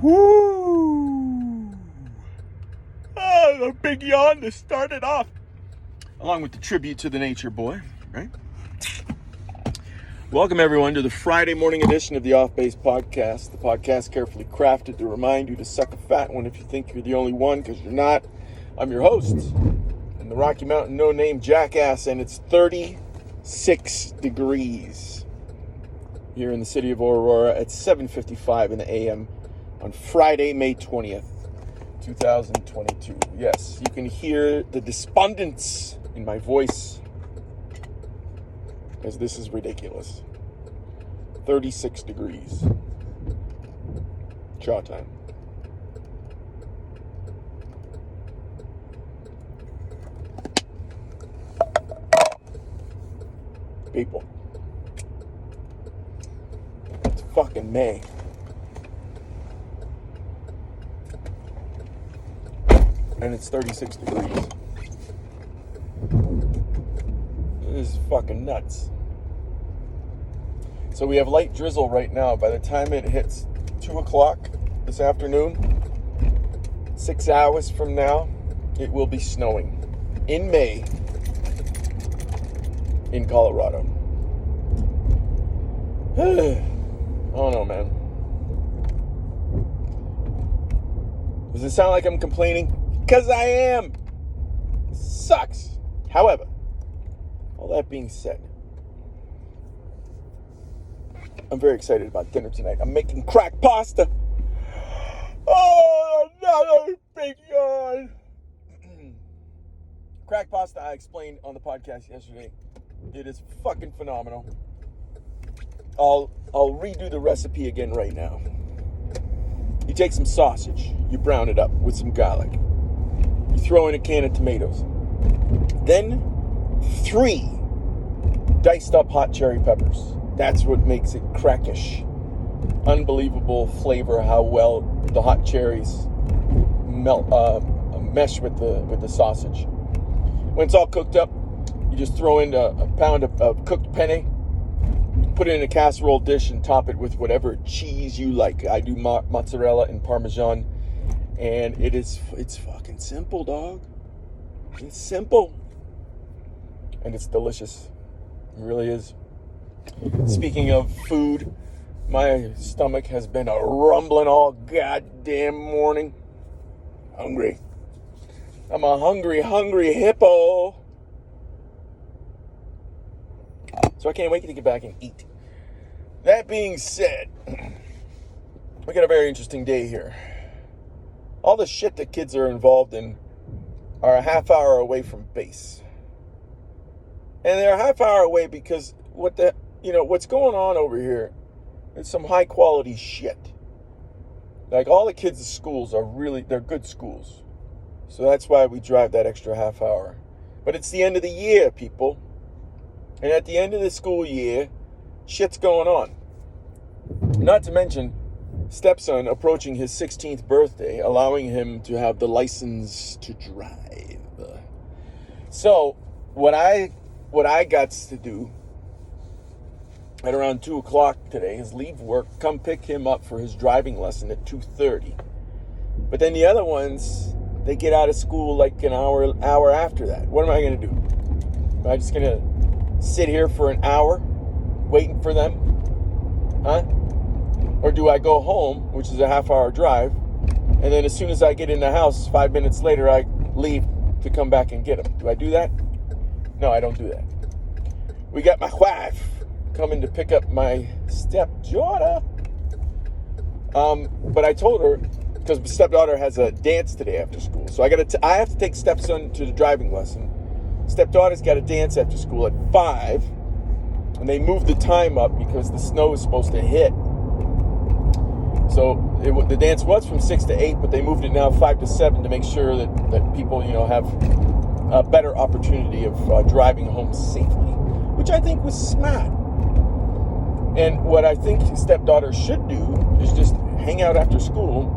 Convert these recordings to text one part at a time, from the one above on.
Woo! A big yawn to start it off. Along with the tribute to the nature boy, right? Welcome, everyone, to the Friday morning edition of the Off Base Podcast. The podcast carefully crafted to remind you to suck a fat one if you think you're the only one, because you're not. I'm your host, in the Rocky Mountain no-name Jackass, and it's 36 degrees here in the city of Aurora at 7:55 in the a.m. on Friday, May 20th, 2022. Yes, you can hear the despondence in my voice, because this is ridiculous. 36 degrees. Chaw time. People. It's fucking May. And it's 36 degrees. This is fucking nuts. So we have light drizzle right now. By the time it hits 2 o'clock this afternoon, 6 hours from now, it will be snowing in May in Colorado. Oh no, man. Does it sound like I'm complaining? Because I am. It sucks. However, all that being said, I'm very excited about dinner tonight. I'm making crack pasta. Oh, another big yawn. Crack pasta, I explained on the podcast yesterday. It is fucking phenomenal. I'll redo the recipe again right now. You take some sausage, you brown it up with some garlic. You throw in a can of tomatoes. Then 3 diced up hot cherry peppers. That's what makes it crackish. Unbelievable flavor, how well the hot cherries mesh with the sausage. When it's all cooked up, you just throw in a pound of cooked penne, put it in a casserole dish, and top it with whatever cheese you like. I do mozzarella and Parmesan, and it's fucking simple, dog. It's simple, and it's delicious. It really is. Speaking of food, my stomach has been a rumbling all goddamn morning. Hungry. I'm a hungry hippo. So I can't wait to get back and eat. That being said, we got a very interesting day here. All the shit that kids are involved in are a half hour away from base. And they're a half hour away because what's going on over here is some high quality shit. Like, all the kids' schools they're good schools. So that's why we drive that extra half hour. But it's the end of the year, people. And at the end of the school year, shit's going on. Not to mention, stepson approaching his 16th birthday, allowing him to have the license to drive. So, what I got to do at around 2 o'clock today is leave work, come pick him up for his driving lesson at 2:30. But then the other ones, they get out of school like an hour after that. What am I going to do? Am I just going to sit here for an hour waiting for them? Huh? Or do I go home, which is a half hour drive, and then as soon as I get in the house, 5 minutes later, I leave to come back and get them? Do I do that? No, I don't do that. We got my wife coming to pick up my stepdaughter. But I told her, because my stepdaughter has a dance today after school, so I have to take stepson to the driving lesson. Stepdaughter's got a dance after school at 5, and they moved the time up because the snow is supposed to hit. So the dance was from 6 to 8, but they moved it now 5 to 7 to make sure that people, have a better opportunity of driving home safely, which I think was smart. And what I think stepdaughter should do is just hang out after school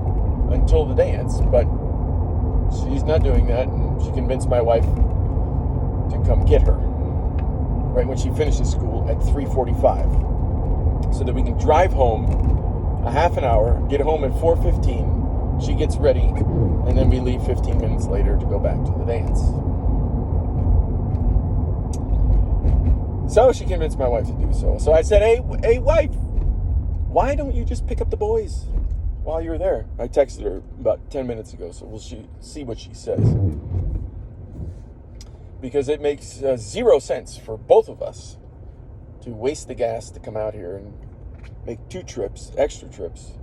until the dance, but she's not doing that, and she convinced my wife to come get her right when she finishes school at 3:45, so that we can drive home a half an hour, get home at 4:15. She gets ready, and then we leave 15 minutes later to go back to the dance. So she convinced my wife to do so. So I said, hey, wife, why don't you just pick up the boys while you're there? I texted her about 10 minutes ago, so we'll see what she says. Because it makes zero sense for both of us to waste the gas to come out here and make extra trips.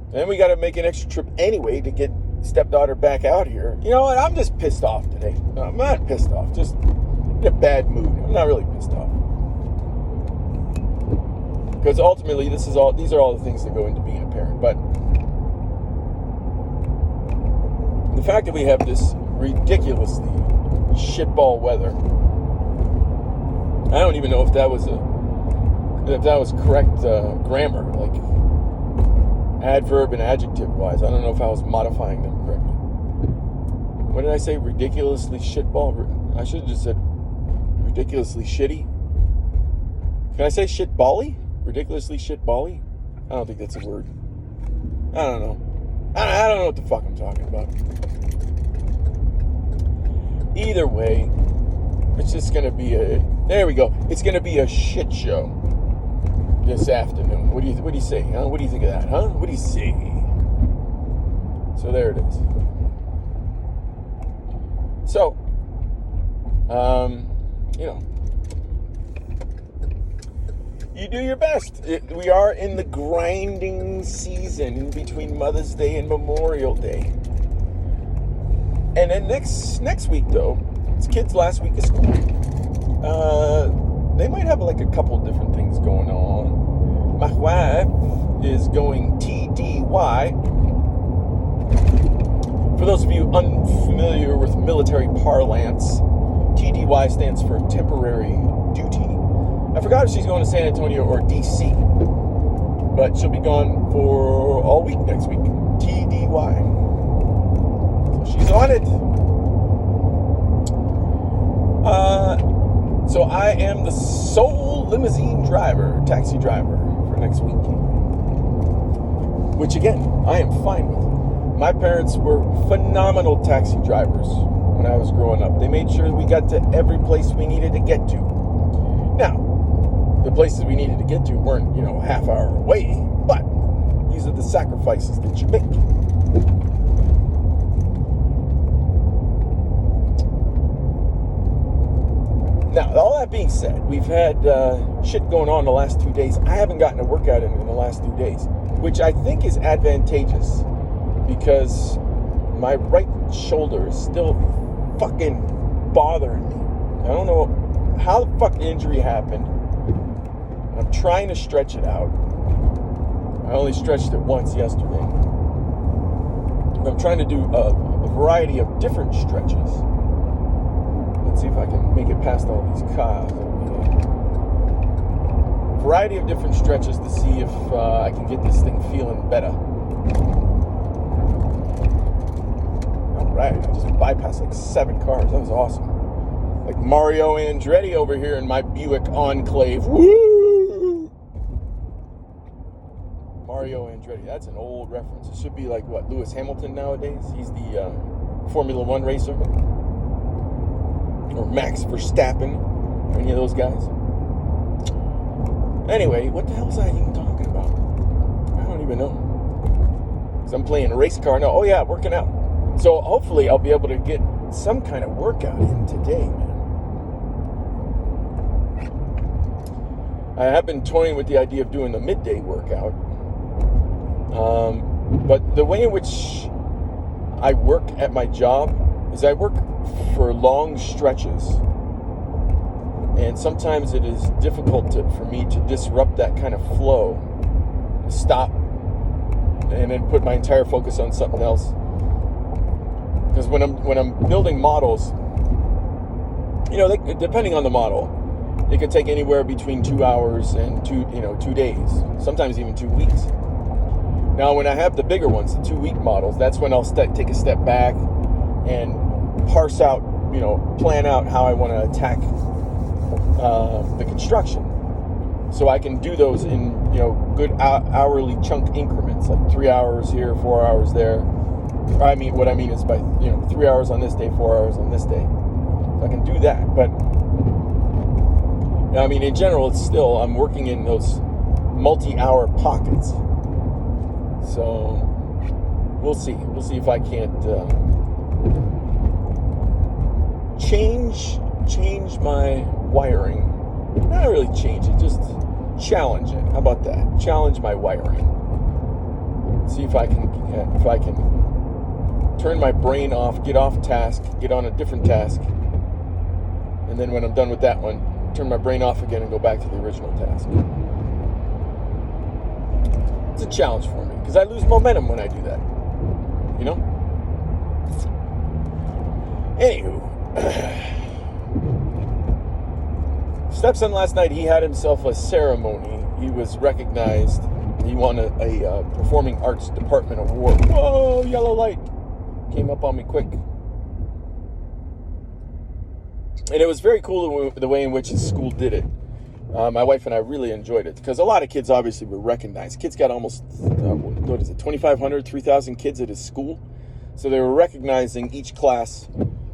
And then we got to make an extra trip anyway to get stepdaughter back out here. You know what? I'm just pissed off today. No, I'm not pissed off. Just in a bad mood. I'm not really pissed off. Because ultimately, these are all the things that go into being a parent. But the fact that we have this ridiculously shitball weather, I don't even know if that was correct grammar, like adverb and adjective wise. I don't know if I was modifying them correctly. What did I say? Ridiculously shitball? I should have just said ridiculously shitty. Can I say shitbally? Ridiculously shitbally? I don't think that's a word. I don't know. I don't know what the fuck I'm talking about. Either way, it's just going to be there we go. It's going to be a shit show this afternoon. What do you say, huh? What do you think of that, huh? What do you say? So there it is. So, you do your best. We are in the grinding season between Mother's Day and Memorial Day. And then next week, though, it's kids' last week of school. They might have like a couple different things going on. My wife is going TDY. For those of you unfamiliar with military parlance, TDY stands for temporary duty. I forgot if she's going to San Antonio or DC, but she'll be gone for all week next week. TDY. So she's on it. So I am the sole limousine driver, taxi driver for next week. Which again, I am fine with. My parents were phenomenal taxi drivers when I was growing up. They made sure we got to every place we needed to get to. Now, the places we needed to get to weren't, a half hour away, but these are the sacrifices that you make. Now, all that being said, we've had shit going on the last 2 days. I haven't gotten a workout in the last 2 days, which I think is advantageous because my right shoulder is still fucking bothering me. I don't know how the fuck the injury happened. I'm trying to stretch it out. I only stretched it once yesterday. I'm trying to do a variety of different stretches. Let's see if I can make it past all these cars. Variety of different stretches to see if I can get this thing feeling better. All right, I just bypassed like 7 cars. That was awesome. Like Mario Andretti over here in my Buick Enclave. Woo! Mario Andretti. That's an old reference. It should be like what, Lewis Hamilton nowadays? He's the Formula One racer. Or Max Verstappen, or any of those guys. Anyway, what the hell was I even talking about? I don't even know. Because I'm playing race car now. Oh yeah, working out. So hopefully I'll be able to get some kind of workout in today, man. I have been toying with the idea of doing a midday workout. But the way in which I work at my job is I work for long stretches, and sometimes it is difficult for me to disrupt that kind of flow, to stop and then put my entire focus on something else. Because when I'm building models, depending on the model, it could take anywhere between 2 hours and 2 days, sometimes even 2 weeks. Now, when I have the bigger ones, the 2-week models, that's when I'll take a step back and parse out, plan out how I want to attack the construction. So I can do those in, good hourly chunk increments, like 3 hours here, 4 hours there. I mean, what I mean is by, 3 hours on this day, 4 hours on this day. So I can do that. But, I mean, in general, it's still, I'm working in those multi-hour pockets. So we'll see. We'll see if I can't change my wiring. Not really change it, just challenge it. How about that? Challenge my wiring. See if I can turn my brain off, get off task, get on a different task, and then when I'm done with that one, turn my brain off again and go back to the original task. It's a challenge for me because I lose momentum when I do that. Anywho. Stepson last night, he had himself a ceremony. He was recognized. He won a Performing Arts Department award. Whoa, yellow light. Came up on me quick. And it was very cool the way in which his school did it. My wife and I really enjoyed it because a lot of kids obviously were recognized. Kids got almost, 2,500, 3,000 kids at his school. So they were recognizing each class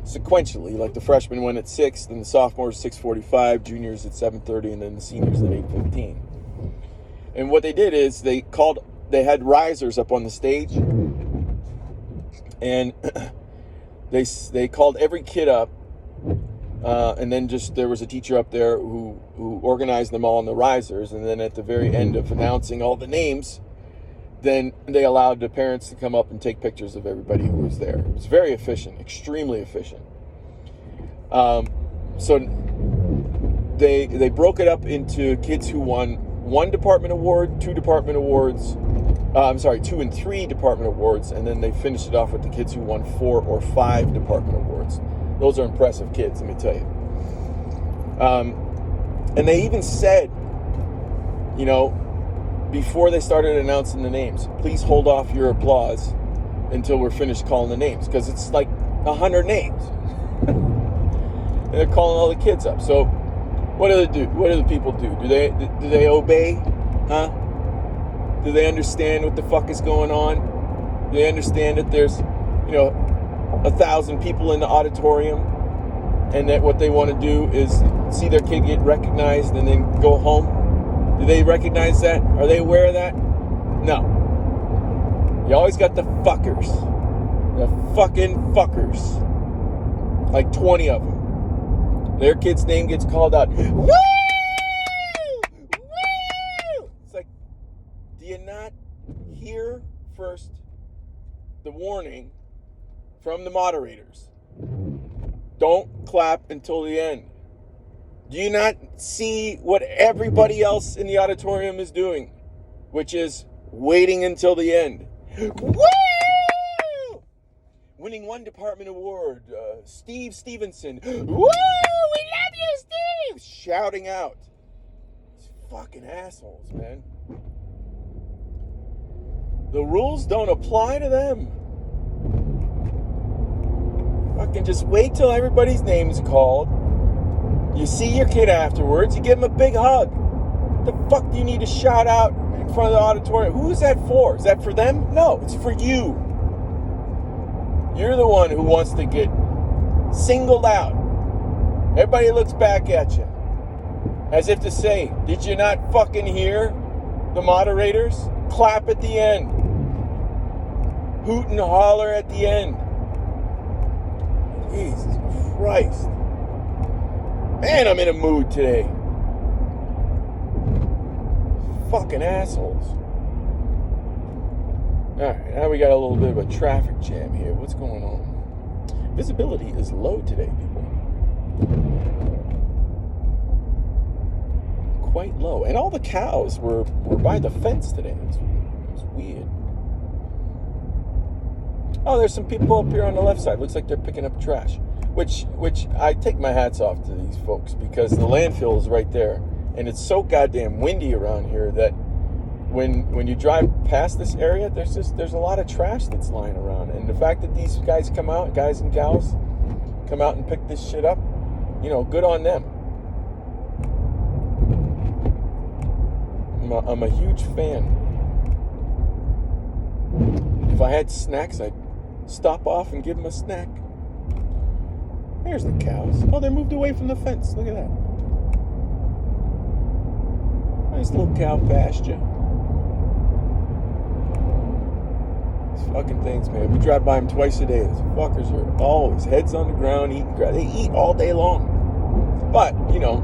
sequentially, like the freshmen went at 6, then the sophomores 6:45, juniors at 7:30, and then the seniors at 8:15. And what they did is they had risers up on the stage, and they called every kid up, and then there was a teacher up there who organized them all on the risers, and then at the very end of announcing all the names, then they allowed the parents to come up and take pictures of everybody who was there. It was very efficient, extremely efficient. So they broke it up into kids who won 1 department award, 2 department awards, 2 and 3 department awards, and then they finished it off with the kids who won 4 or 5 department awards. Those are impressive kids, let me tell you. And they even said, before they started announcing the names, please hold off your applause until we're finished calling the names, because it's like 100 names. And they're calling all the kids up. So what do they do? What do the people do? Do they obey? Huh? Do they understand what the fuck is going on? Do they understand that there's 1,000 people in the auditorium, and that what they want to do is see their kid get recognized and then go home? Do they recognize that? Are they aware of that? No. You always got the fuckers. The fucking fuckers. Like 20 of them. Their kid's name gets called out. Woo! Woo! It's like, do you not hear first the warning from the moderators? Don't clap until the end. Do you not see what everybody else in the auditorium is doing? Which is waiting until the end. Woo! Winning 1 department award, Steve Stevenson. Woo! We love you, Steve! Shouting out. These fucking assholes, man. The rules don't apply to them. Fucking just wait till everybody's name is called. You see your kid afterwards, you give him a big hug. The fuck do you need to shout out in front of the auditorium? Who is that for? Is that for them? No, it's for you. You're the one who wants to get singled out. Everybody looks back at you as if to say, did you not fucking hear the moderators? Clap at the end. Hoot and holler at the end. Jesus Christ. Man, I'm in a mood today. Fucking assholes. Alright, now we got a little bit of a traffic jam here. What's going on? Visibility is low today, people. Quite low. And all the cows were by the fence today. It was weird. Oh, there's some people up here on the left side. Looks like they're picking up trash. Which I take my hats off to these folks, because the landfill is right there. And it's so goddamn windy around here that when you drive past this area, there's a lot of trash that's lying around. And the fact that these guys come out, guys and gals, come out and pick this shit up, good on them. I'm a huge fan. If I had snacks, I'd stop off and give them a snack. There's the cows. Oh, they're moved away from the fence. Look at that. Nice little cow pasture. These fucking things, man. We drive by them twice a day. These fuckers are always heads on the ground eating grass. They eat all day long. But, you know,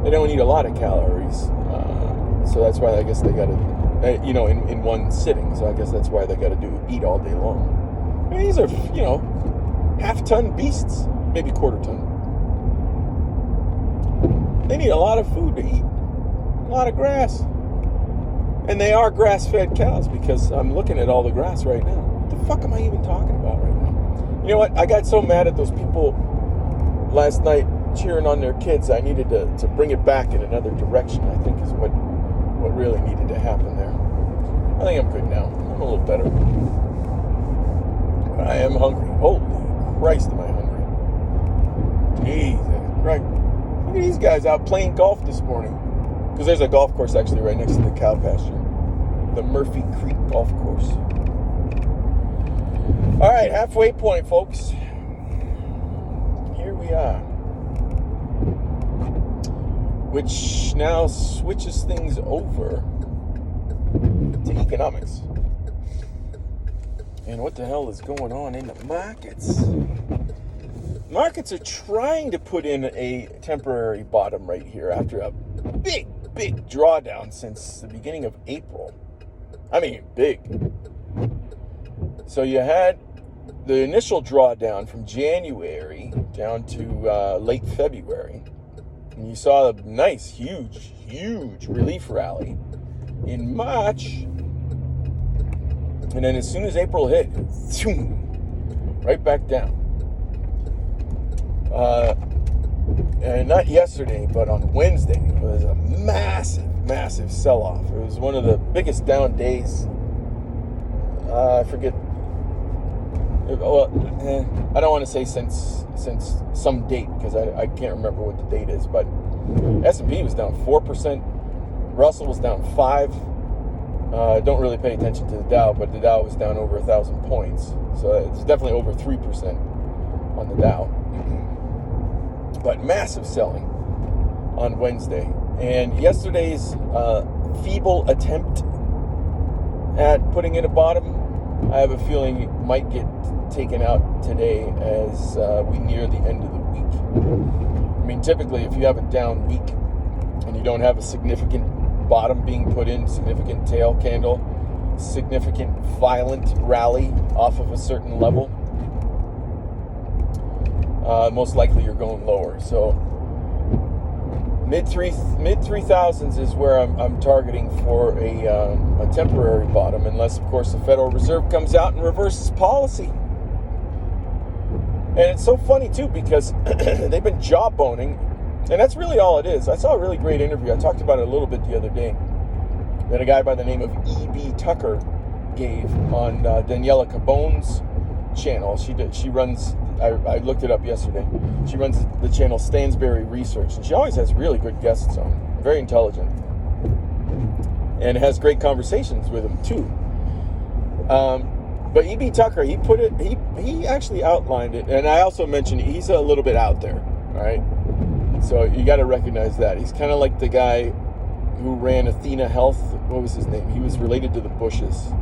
they don't eat a lot of calories. So that's why I guess they got to, you know, in one sitting. So I guess that's why they got to eat all day long. I mean, these are, you know, half-ton beasts. Maybe quarter-ton. They need a lot of food to eat. A lot of grass. And they are grass-fed cows because I'm looking at all the grass right now. What the fuck am I even talking about right now? You know what? I got so mad at those people last night cheering on their kids. I needed to bring it back in another direction, I think is what really needed to happen there. I think I'm good now. I'm a little better. But I am hungry. Holy Christ, am I hungry. Jesus Christ. Look at these guys out playing golf this morning. Because there's a golf course actually right next to the cow pasture. The Murphy Creek Golf Course. All right, halfway point, folks. Here we are. Which now switches things over to economics. And what the hell is going on in the markets? Markets are trying to put in a temporary bottom right here after a big drawdown since the beginning of April. I mean, big. So you had the initial drawdown from January down to late February. And you saw a nice, huge relief rally in March. And then as soon as April hit, right back down. And not yesterday, but on Wednesday, it was a massive sell-off. It was one of the biggest down days. I forget. Well, I don't want to say since some date because I can't remember what the date is. But S&P was down 4%. Russell was down 5%. Don't really pay attention to the Dow, but the Dow was down over 1,000 points. So it's definitely over 3% on the Dow. But massive selling on Wednesday. And yesterday's feeble attempt at putting in a bottom, I have a feeling it might get taken out today as we near the end of the week. I mean, typically, if you have a down week and you don't have a significant bottom being put in, significant tail candle, significant violent rally off of a certain level, most likely you're going lower. So mid 3000s is where I'm targeting for a temporary bottom, unless of course the Federal Reserve comes out and reverses policy. And it's so funny too because they've been jawboning, and that's really all it is. I saw a really great interview. I talked about it a little bit the other day that a guy by the name of E.B. Tucker gave on Daniela Cabone's channel. She runs, I looked it up yesterday. She runs the channel Stansberry Research, and she always has really good guests on. Very intelligent, and has great conversations with them too. But E.B. Tucker, he put it. He actually outlined it, and I also mentioned he's a little bit out there. All right, so you got to recognize that he's kind of like the guy who ran Athena Health. What was his name? He was related to the Bushes.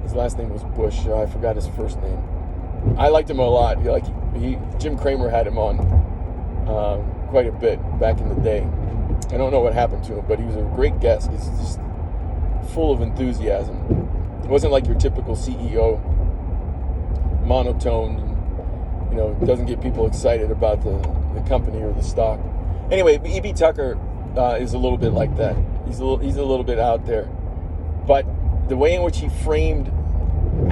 His last name was Bush. I forgot his first name. I liked him a lot. Jim Cramer had him on quite a bit back in the day. I don't know what happened to him, but he was a great guest. He's just full of enthusiasm. It wasn't like your typical CEO, monotone, and, doesn't get people excited about the company or the stock. Anyway, E.B. Tucker is a little bit like that. He's a little bit out there, but the way in which he framed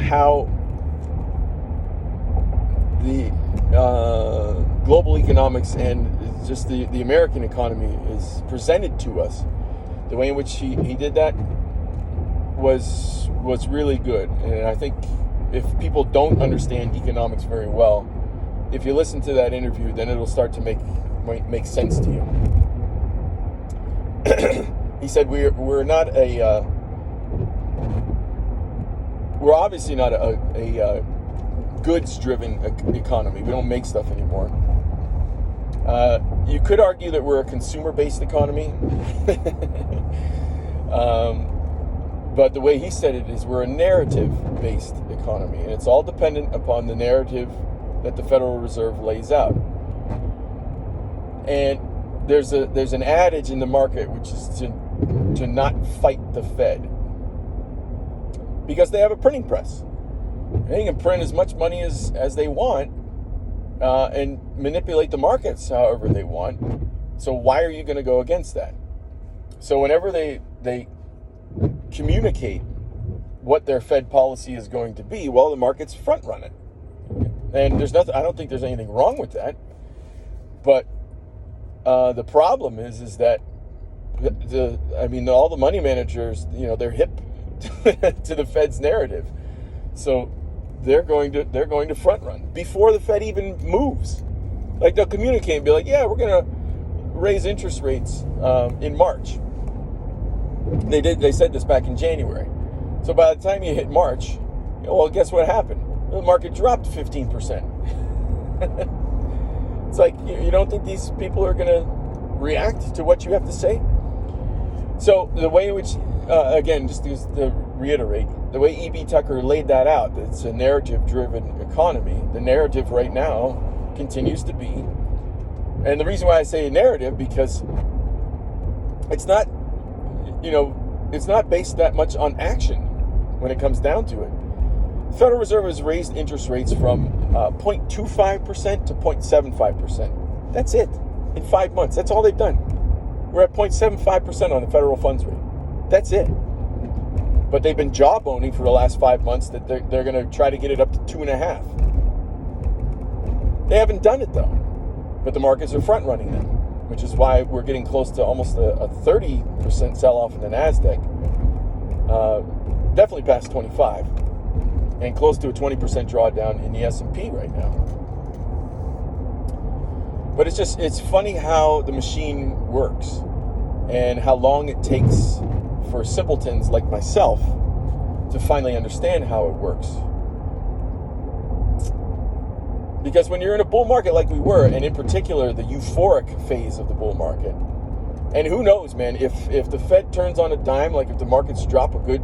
how the global economics and just the American economy is presented to us, the way in which he did that was really good. And I think if people don't understand economics very well, if you listen to that interview, then it'll start to make sense to you. He said we're not we're obviously not a goods-driven economy. We don't make stuff anymore. You could argue that we're a consumer-based economy. But the way he said it is we're a narrative-based economy, and it's all dependent upon the narrative that the Federal Reserve lays out. And there's an adage in the market which is to not fight the Fed, because they have a printing press. They can print as much money as they want and manipulate the markets however they want. So why are you going to go against that? So whenever they communicate what their Fed policy is going to be, well, the markets front run it. And there's nothing, I don't think there's anything wrong with that. But the problem is that all the money managers, they're hip to the Fed's narrative. So they're going to front run before the Fed even moves. Like, they'll communicate and be like, yeah, we're going to raise interest rates in March. They said this back in January. So by the time you hit March, well, guess what happened? The market dropped 15%. It's like, you don't think these people are going to react to what you have to say? So the way in which, again, just to reiterate, the way E.B. Tucker laid that out, that it's a narrative-driven economy. The narrative right now continues to be, and the reason why I say narrative, because it's not, it's not based that much on action when it comes down to it. The Federal Reserve has raised interest rates from 0.25% to 0.75%. That's it. In 5 months. That's all they've done. We're at 0.75% on the federal funds rate. That's it. But they've been jawboning for the last 5 months that they're going to try to get it up to 2.5. They haven't done it, though. But the markets are front running them, which is why we're getting close to almost a 30% sell-off in the NASDAQ. Definitely past 25. And close to a 20% drawdown in the S&P right now. But it's funny how the machine works and how long it takes for simpletons like myself to finally understand how it works. Because when you're in a bull market like we were, and in particular the euphoric phase of the bull market, and who knows, man, if the Fed turns on a dime, like if the markets drop a good,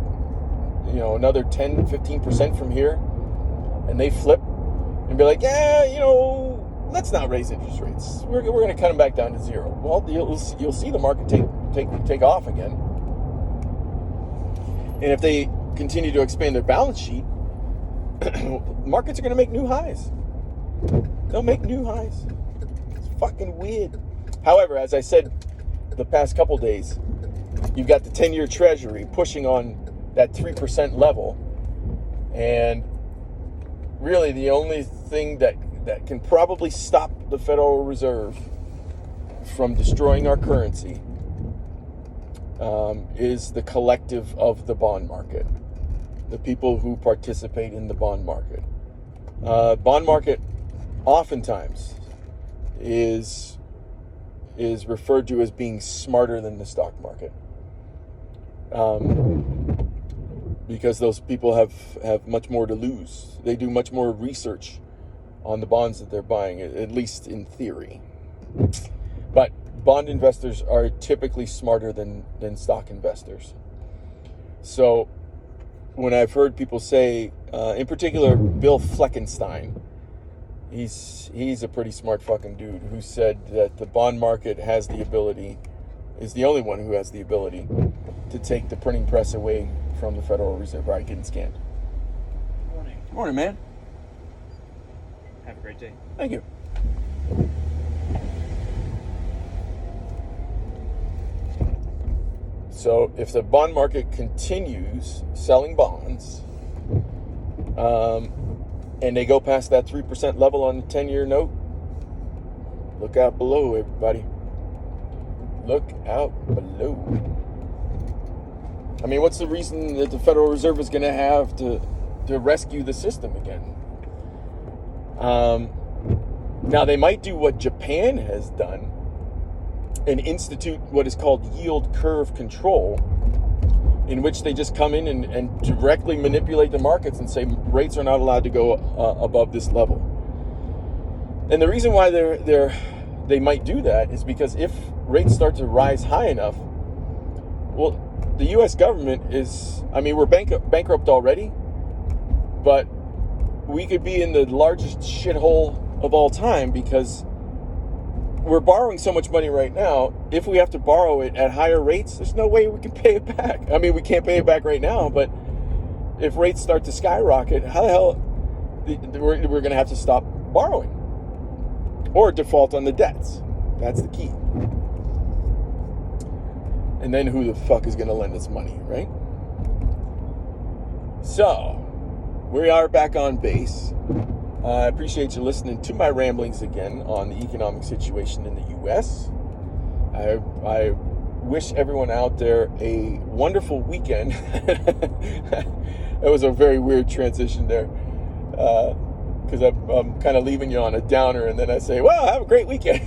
another 10, 15% from here, and they flip and be like, yeah, let's not raise interest rates. We're going to cut them back down to zero. Well, you'll see the market take off again. And if they continue to expand their balance sheet, markets are going to make new highs. They'll make new highs. It's fucking weird. However, as I said the past couple days, you've got the 10-year Treasury pushing on that 3% level. And really the only thing that can probably stop the Federal Reserve from destroying our currency is the collective of the bond market, the people who participate in the bond market. Bond market oftentimes is referred to as being smarter than the stock market, because those people have much more to lose. They do much more research on the bonds that they're buying, at least in theory. But bond investors are typically smarter than stock investors. So when I've heard people say, in particular, Bill Fleckenstein, he's a pretty smart fucking dude, who said that the bond market is the only one who has the ability to take the printing press away from the Federal Reserve. All right, getting scanned. Good morning. Good morning, man. Have a great day. Thank you. So if the bond market continues selling bonds, and they go past that 3% level on the 10-year note, look out below, everybody. Look out below. I mean, what's the reason that the Federal Reserve is going to have to rescue the system again? Now, they might do what Japan has done, and institute what is called yield curve control, in which they just come in and directly manipulate the markets and say rates are not allowed to go above this level. And the reason why they might do that is because if rates start to rise high enough, well, the U.S. government is, I mean, we're bankrupt already, but we could be in the largest shithole of all time because we're borrowing so much money right now. If we have to borrow it at higher rates, there's no way we can pay it back. I mean, we can't pay it back right now, but if rates start to skyrocket, how the hell we're going to have to stop borrowing or default on the debts. That's the key. And then who the fuck is going to lend us money, right? So, we are back on base. I appreciate you listening to my ramblings again on the economic situation in the U.S. I wish everyone out there a wonderful weekend. That was a very weird transition there, because I'm kind of leaving you on a downer, and then I say, well, have a great weekend.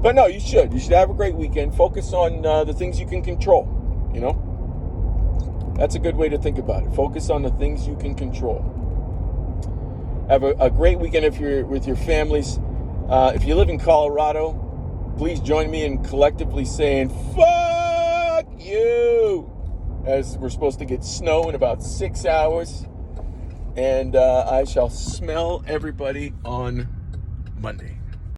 But no, you should have a great weekend. Focus on the things you can control, you know? That's a good way to think about it. Focus on the things you can control. Have a great weekend if you're with your families. If you live in Colorado, please join me in collectively saying, fuck you! As we're supposed to get snow in about 6 hours. And I shall smell everybody on Monday.